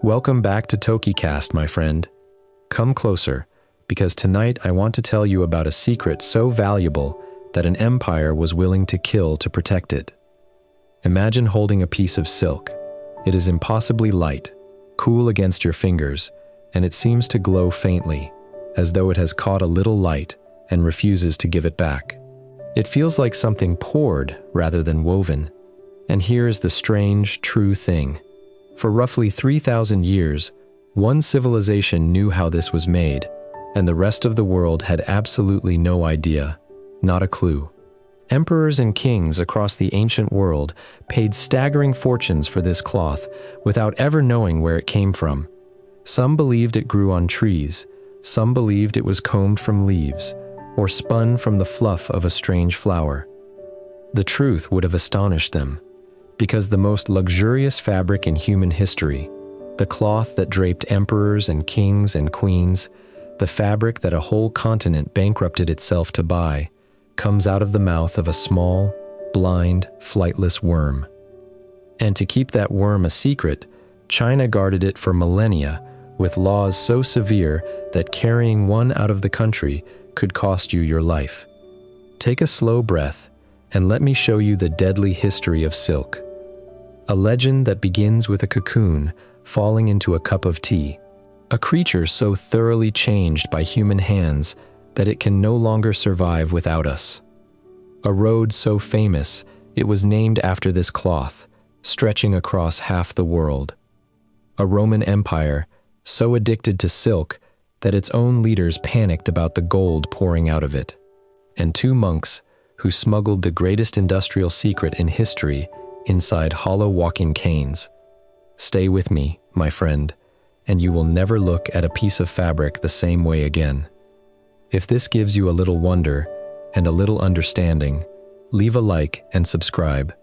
Welcome back to TokiCast, my friend. Come closer, because tonight I want to tell you about a secret so valuable that an empire was willing to kill to protect it. Imagine holding a piece of silk. It is impossibly light, cool against your fingers, and it seems to glow faintly, as though it has caught a little light and refuses to give it back. It feels like something poured rather than woven. And here is the strange, true thing. For roughly 3,000 years, one civilization knew how this was made, and the rest of the world had absolutely no idea, not a clue. Emperors and kings across the ancient world paid staggering fortunes for this cloth without ever knowing where it came from. Some believed it grew on trees, some believed it was combed from leaves, or spun from the fluff of a strange flower. The truth would have astonished them, because the most luxurious fabric in human history, the cloth that draped emperors and kings and queens, the fabric that a whole continent bankrupted itself to buy, comes out of the mouth of a small, blind, flightless worm. And to keep that worm a secret, China guarded it for millennia with laws so severe that carrying one out of the country could cost you your life. Take a slow breath and let me show you the deadly history of silk. A legend that begins with a cocoon falling into a cup of tea, a creature so thoroughly changed by human hands that it can no longer survive without us. A road so famous it was named after this cloth, stretching across half the world. A Roman Empire so addicted to silk that its own leaders panicked about the gold pouring out of it. And two monks who smuggled the greatest industrial secret in history inside hollow walking canes. Stay with me, my friend, and you will never look at a piece of fabric the same way again. If this gives you a little wonder and a little understanding, leave a like and subscribe.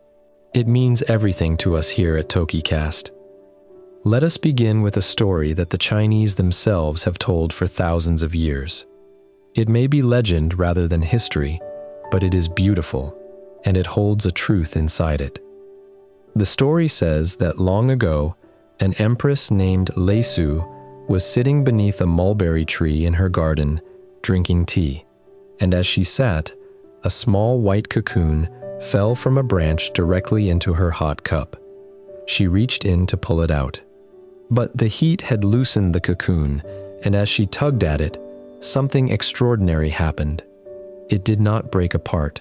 It means everything to us here at TokiCast. Let us begin with a story that the Chinese themselves have told for thousands of years. It may be legend rather than history, but it is beautiful, and it holds a truth inside it. The story says that long ago, an empress named Lei Su was sitting beneath a mulberry tree in her garden, drinking tea, and as she sat, a small white cocoon fell from a branch directly into her hot cup. She reached in to pull it out. But the heat had loosened the cocoon, and as she tugged at it, something extraordinary happened. It did not break apart.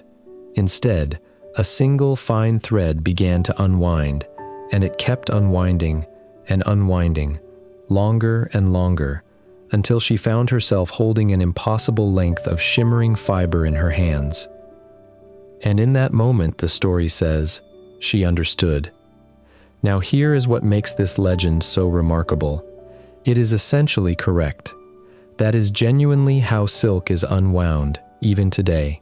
Instead, a single fine thread began to unwind, and it kept unwinding and unwinding, longer and longer, until she found herself holding an impossible length of shimmering fiber in her hands. And in that moment, the story says, she understood. Now here is what makes this legend so remarkable. It is essentially correct. That is genuinely how silk is unwound, even today.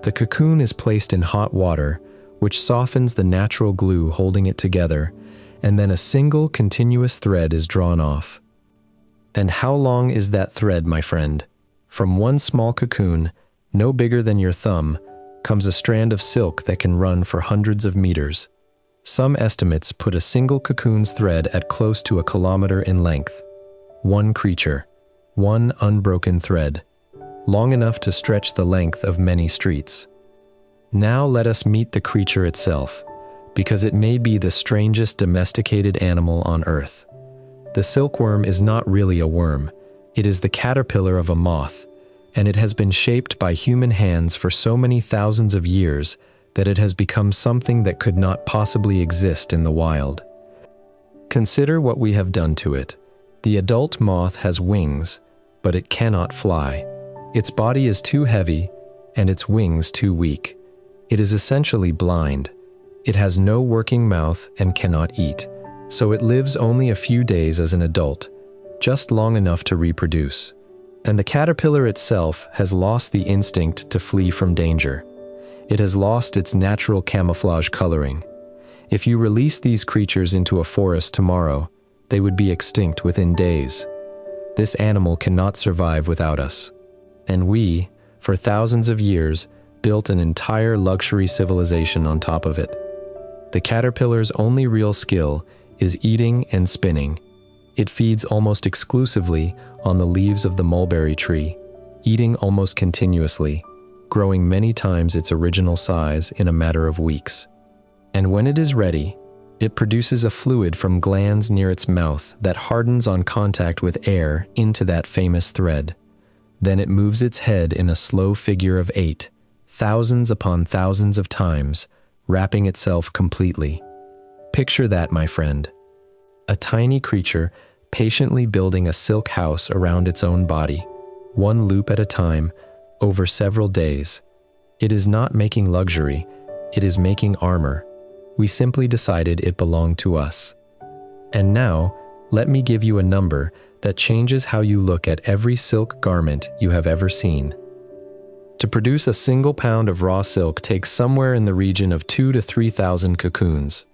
The cocoon is placed in hot water, which softens the natural glue holding it together, and then a single continuous thread is drawn off. And how long is that thread, my friend? From one small cocoon, no bigger than your thumb, comes a strand of silk that can run for hundreds of meters. Some estimates put a single cocoon's thread at close to 1 kilometer in length. One creature, one unbroken thread, long enough to stretch the length of many streets. Now let us meet the creature itself, because it may be the strangest domesticated animal on Earth. The silkworm is not really a worm, it is the caterpillar of a moth, and it has been shaped by human hands for so many thousands of years that it has become something that could not possibly exist in the wild. Consider what we have done to it. The adult moth has wings, but it cannot fly. Its body is too heavy, and its wings too weak. It is essentially blind. It has no working mouth and cannot eat, so it lives only a few days as an adult, just long enough to reproduce. And the caterpillar itself has lost the instinct to flee from danger. It has lost its natural camouflage coloring. If you release these creatures into a forest tomorrow, they would be extinct within days. This animal cannot survive without us. And we, for thousands of years, built an entire luxury civilization on top of it. The caterpillar's only real skill is eating and spinning, It feeds almost exclusively on the leaves of the mulberry tree, eating almost continuously, growing many times its original size in a matter of weeks. And when it is ready, it produces a fluid from glands near its mouth that hardens on contact with air into that famous thread. Then it moves its head in a slow figure of 8, thousands upon thousands of times, wrapping itself completely. Picture that, my friend. A tiny creature patiently building a silk house around its own body, one loop at a time, over several days. It is not making luxury, it is making armor. We simply decided it belonged to us. And now, let me give you a number that changes how you look at every silk garment you have ever seen. To produce a single pound of raw silk takes somewhere in the region of 2,000 to 3,000 cocoons.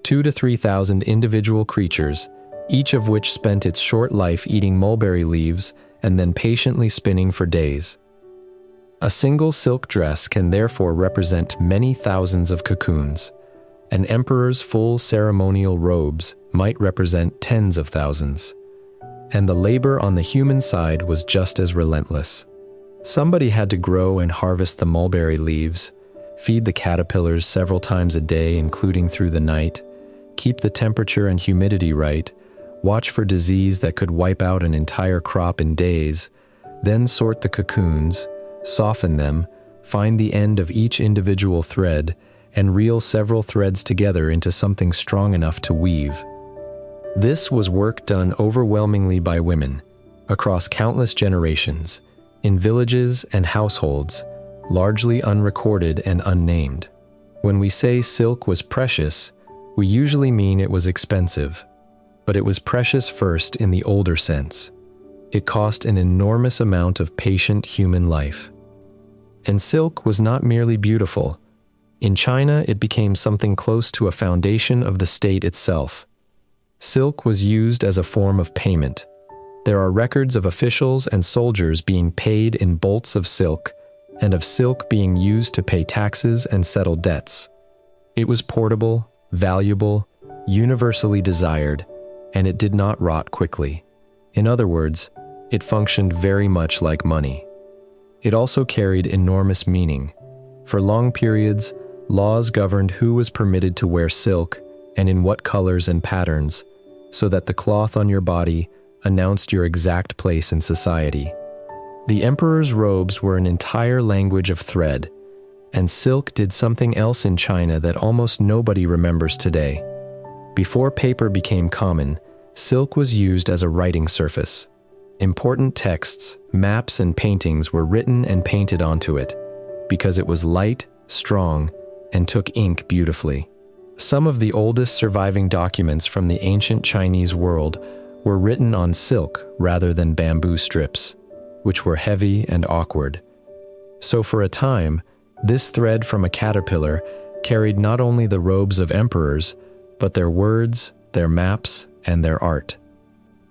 2,000 to 3,000 individual creatures, each of which spent its short life eating mulberry leaves and then patiently spinning for days. A single silk dress can therefore represent many thousands of cocoons. An emperor's full ceremonial robes might represent tens of thousands. And the labor on the human side was just as relentless. Somebody had to grow and harvest the mulberry leaves, feed the caterpillars several times a day, including through the night, keep the temperature and humidity right, watch for disease that could wipe out an entire crop in days, then sort the cocoons, soften them, find the end of each individual thread, and reel several threads together into something strong enough to weave. This was work done overwhelmingly by women, across countless generations, in villages and households, largely unrecorded and unnamed. When we say silk was precious, we usually mean it was expensive. But it was precious first in the older sense. It cost an enormous amount of patient human life. And silk was not merely beautiful. In China, it became something close to a foundation of the state itself. Silk was used as a form of payment. There are records of officials and soldiers being paid in bolts of silk, and of silk being used to pay taxes and settle debts. It was portable, valuable, universally desired, and it did not rot quickly. In other words, it functioned very much like money. It also carried enormous meaning. For long periods, laws governed who was permitted to wear silk and in what colors and patterns, so that the cloth on your body announced your exact place in society. The emperor's robes were an entire language of thread, and silk did something else in China that almost nobody remembers today. Before paper became common, silk was used as a writing surface. Important texts, maps, and paintings were written and painted onto it, because it was light, strong, and took ink beautifully. Some of the oldest surviving documents from the ancient Chinese world were written on silk rather than bamboo strips, which were heavy and awkward. So for a time, this thread from a caterpillar carried not only the robes of emperors, but their words, their maps, and their art.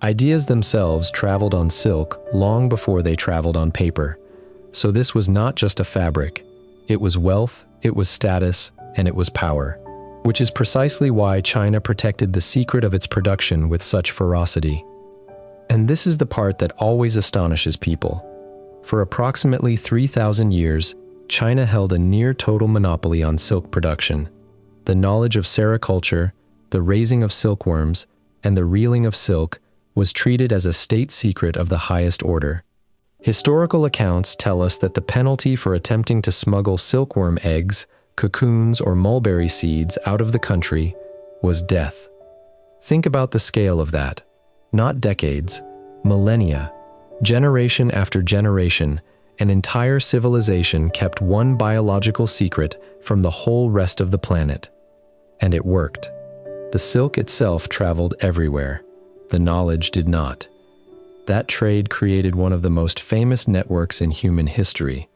Ideas themselves traveled on silk long before they traveled on paper. So this was not just a fabric. It was wealth, it was status, and it was power. Which is precisely why China protected the secret of its production with such ferocity. And this is the part that always astonishes people. For approximately 3,000 years, China held a near-total monopoly on silk production. The knowledge of sericulture, the raising of silkworms, and the reeling of silk was treated as a state secret of the highest order. Historical accounts tell us that the penalty for attempting to smuggle silkworm eggs, cocoons, or mulberry seeds out of the country was death. Think about the scale of that. Not decades, millennia, generation after generation, an entire civilization kept one biological secret from the whole rest of the planet. And it worked. The silk itself traveled everywhere. The knowledge did not. That trade created one of the most famous networks in human history.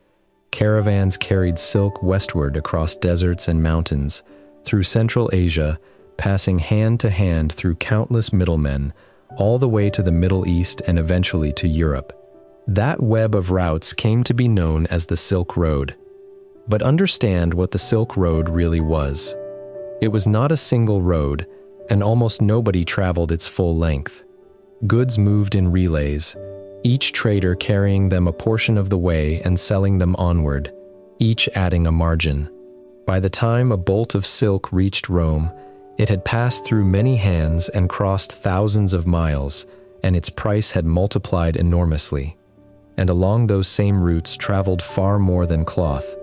Caravans carried silk westward across deserts and mountains, through Central Asia, passing hand to hand through countless middlemen, all the way to the Middle East and eventually to Europe. That web of routes came to be known as the Silk Road. But understand what the Silk Road really was. It was not a single road, and almost nobody traveled its full length. Goods moved in relays, each trader carrying them a portion of the way and selling them onward, each adding a margin. By the time a bolt of silk reached Rome, it had passed through many hands and crossed thousands of miles, and its price had multiplied enormously. And along those same routes traveled far more than cloth.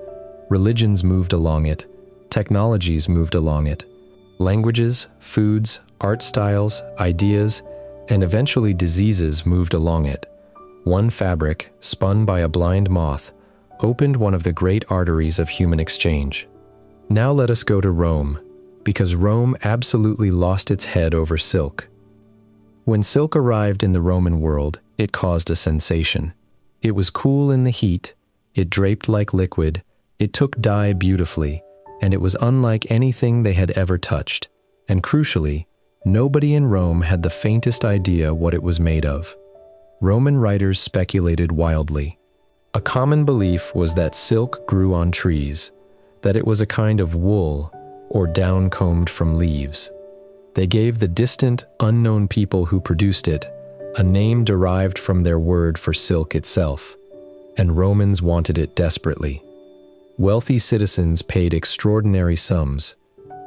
Religions moved along it, technologies moved along it, languages, foods, art styles, ideas, and eventually diseases moved along it. One fabric, spun by a blind moth, opened one of the great arteries of human exchange. Now let us go to Rome, because Rome absolutely lost its head over silk. When silk arrived in the Roman world, it caused a sensation. It was cool in the heat, it draped like liquid, it took dye beautifully, and it was unlike anything they had ever touched. And crucially, nobody in Rome had the faintest idea what it was made of. Roman writers speculated wildly. A common belief was that silk grew on trees, that it was a kind of wool or down combed from leaves. They gave the distant, unknown people who produced it a name derived from their word for silk itself, and Romans wanted it desperately. Wealthy citizens paid extraordinary sums.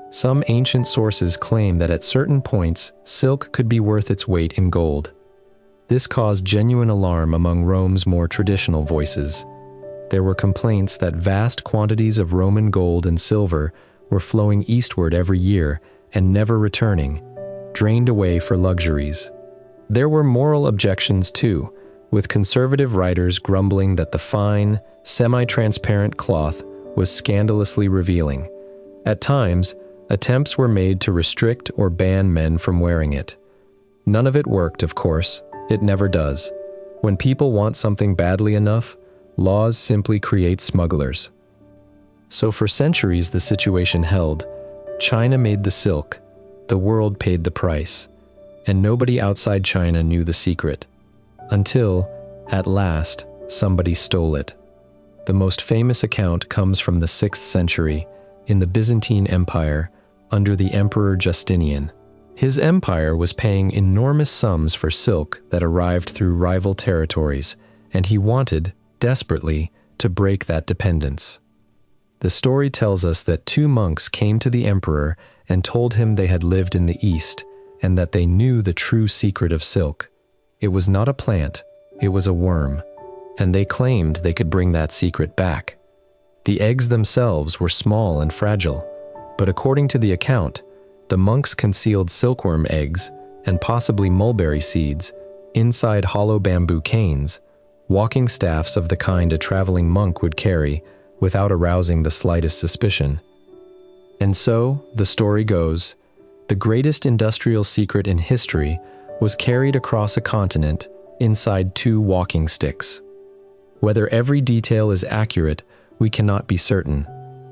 Some ancient sources claim that at certain points, silk could be worth its weight in gold. This caused genuine alarm among Rome's more traditional voices. There were complaints that vast quantities of Roman gold and silver were flowing eastward every year and never returning, drained away for luxuries. There were moral objections too, with conservative writers grumbling that the fine, semi-transparent cloth was scandalously revealing. At times, attempts were made to restrict or ban men from wearing it. None of it worked, of course. It never does. When people want something badly enough, laws simply create smugglers. So for centuries the situation held. China made the silk, the world paid the price, and nobody outside China knew the secret. Until, at last, somebody stole it. The most famous account comes from the 6th century, in the Byzantine Empire, under the Emperor Justinian. His empire was paying enormous sums for silk that arrived through rival territories, and he wanted, desperately, to break that dependence. The story tells us that 2 monks came to the emperor and told him they had lived in the East, and that they knew the true secret of silk. It was not a plant, it was a worm, and they claimed they could bring that secret back. The eggs themselves were small and fragile, but according to the account, the monks concealed silkworm eggs, and possibly mulberry seeds, inside hollow bamboo canes, walking staffs of the kind a traveling monk would carry without arousing the slightest suspicion. And so, the story goes, the greatest industrial secret in history was carried across a continent inside 2 walking sticks. Whether every detail is accurate, we cannot be certain,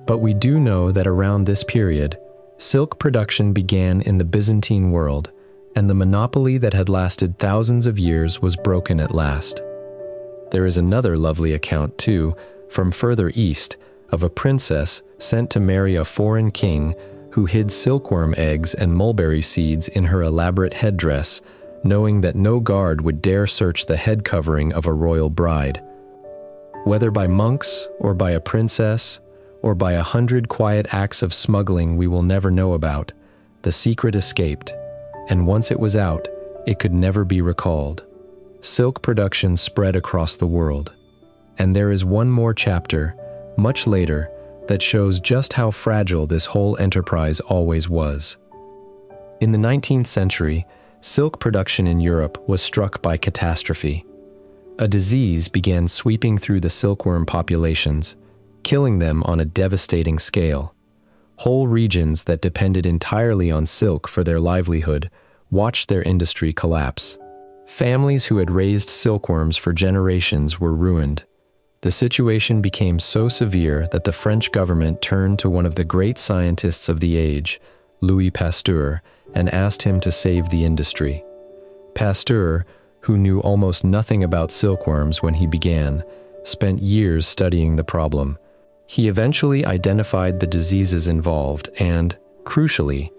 but we do know that around this period, silk production began in the Byzantine world, and the monopoly that had lasted thousands of years was broken at last. There is another lovely account, too, from further east, of a princess sent to marry a foreign king who hid silkworm eggs and mulberry seeds in her elaborate headdress, knowing that no guard would dare search the head covering of a royal bride. Whether by monks, or by a princess, or by 100 quiet acts of smuggling we will never know about, the secret escaped, and once it was out, it could never be recalled. Silk production spread across the world. And there is one more chapter, much later, that shows just how fragile this whole enterprise always was. In the 19th century, silk production in Europe was struck by catastrophe. A disease began sweeping through the silkworm populations, killing them on a devastating scale. Whole regions that depended entirely on silk for their livelihood watched their industry collapse. Families who had raised silkworms for generations were ruined. The situation became so severe that the French government turned to one of the great scientists of the age, Louis Pasteur, and asked him to save the industry. Pasteur, who knew almost nothing about silkworms when he began, spent years studying the problem. He eventually identified the diseases involved and, crucially,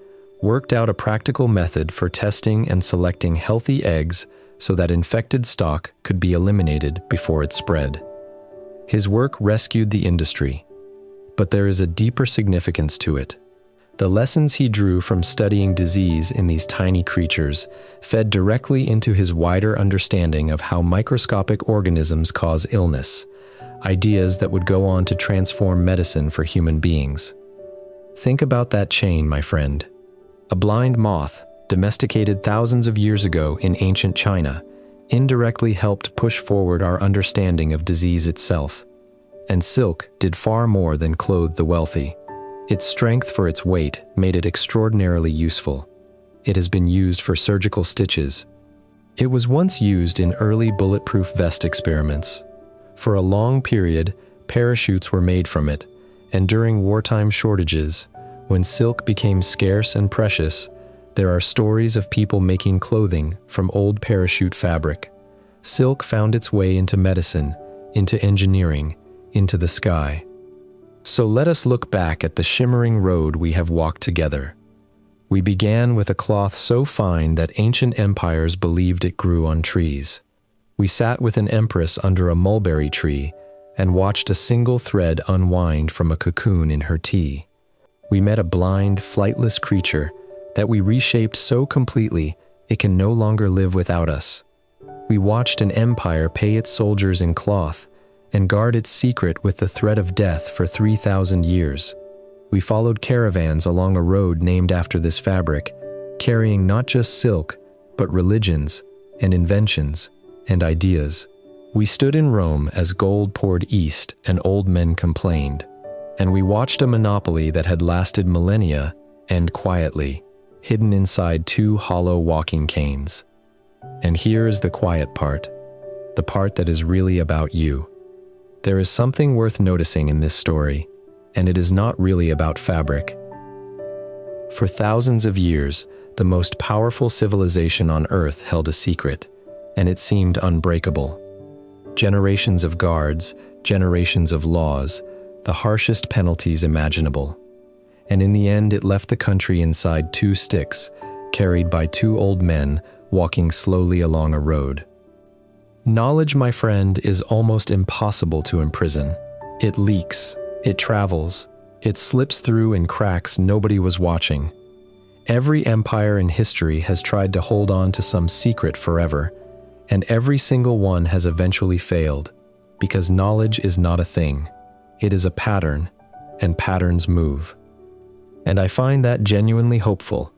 worked out a practical method for testing and selecting healthy eggs so that infected stock could be eliminated before it spread. His work rescued the industry, but there is a deeper significance to it. The lessons he drew from studying disease in these tiny creatures fed directly into his wider understanding of how microscopic organisms cause illness, ideas that would go on to transform medicine for human beings. Think about that chain, my friend. A blind moth, domesticated thousands of years ago in ancient China, indirectly helped push forward our understanding of disease itself. And silk did far more than clothe the wealthy. Its strength for its weight made it extraordinarily useful. It has been used for surgical stitches. It was once used in early bulletproof vest experiments. For a long period, parachutes were made from it, and during wartime shortages, when silk became scarce and precious, there are stories of people making clothing from old parachute fabric. Silk found its way into medicine, into engineering, into the sky. So let us look back at the shimmering road we have walked together. We began with a cloth so fine that ancient empires believed it grew on trees. We sat with an empress under a mulberry tree and watched a single thread unwind from a cocoon in her tea. We met a blind, flightless creature that we reshaped so completely it can no longer live without us. We watched an empire pay its soldiers in cloth and guard its secret with the threat of death for 3,000 years. We followed caravans along a road named after this fabric, carrying not just silk, but religions and inventions and ideas. We stood in Rome as gold poured east and old men complained, and we watched a monopoly that had lasted millennia end quietly, hidden inside two hollow walking canes. And here is the quiet part, the part that is really about you. There is something worth noticing in this story, and it is not really about fabric. For thousands of years, the most powerful civilization on Earth held a secret, and it seemed unbreakable. Generations of guards, generations of laws, the harshest penalties imaginable. And in the end, it left the country inside two sticks, carried by two old men walking slowly along a road. Knowledge, my friend, is almost impossible to imprison. It leaks, it travels, it slips through in cracks nobody was watching. Every empire in history has tried to hold on to some secret forever, and every single one has eventually failed, because knowledge is not a thing. It is a pattern, and patterns move. And I find that genuinely hopeful.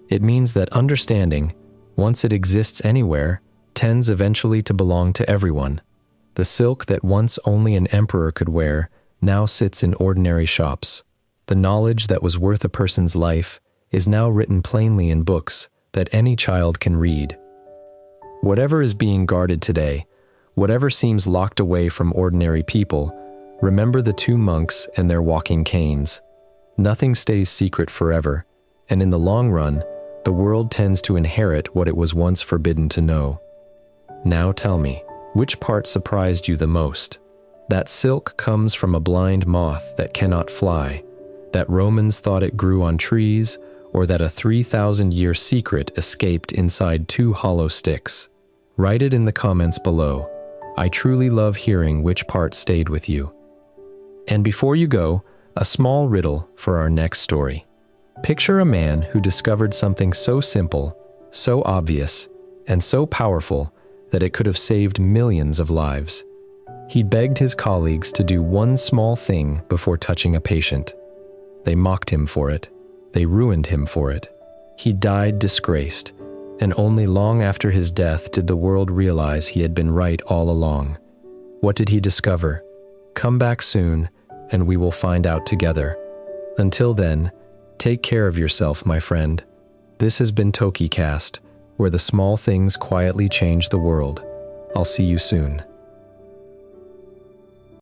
It means that understanding, once it exists anywhere, tends eventually to belong to everyone. The silk that once only an emperor could wear now sits in ordinary shops. The knowledge that was worth a person's life is now written plainly in books that any child can read. Whatever is being guarded today, whatever seems locked away from ordinary people, remember the two monks and their walking canes. Nothing stays secret forever, and in the long run, the world tends to inherit what it was once forbidden to know. Now tell me, which part surprised you the most? That silk comes from a blind moth that cannot fly, that Romans thought it grew on trees, or that a 3,000-year secret escaped inside two hollow sticks? Write it in the comments below. I truly love hearing which part stayed with you. And before you go, a small riddle for our next story. Picture a man who discovered something so simple, so obvious, and so powerful that it could have saved millions of lives. He begged his colleagues to do one small thing before touching a patient. They mocked him for it. They ruined him for it. He died disgraced, and only long after his death did the world realize he had been right all along. What did he discover? Come back soon, and we will find out together. Until then, take care of yourself, my friend. This has been TokiCast, where the small things quietly change the world. I'll see you soon.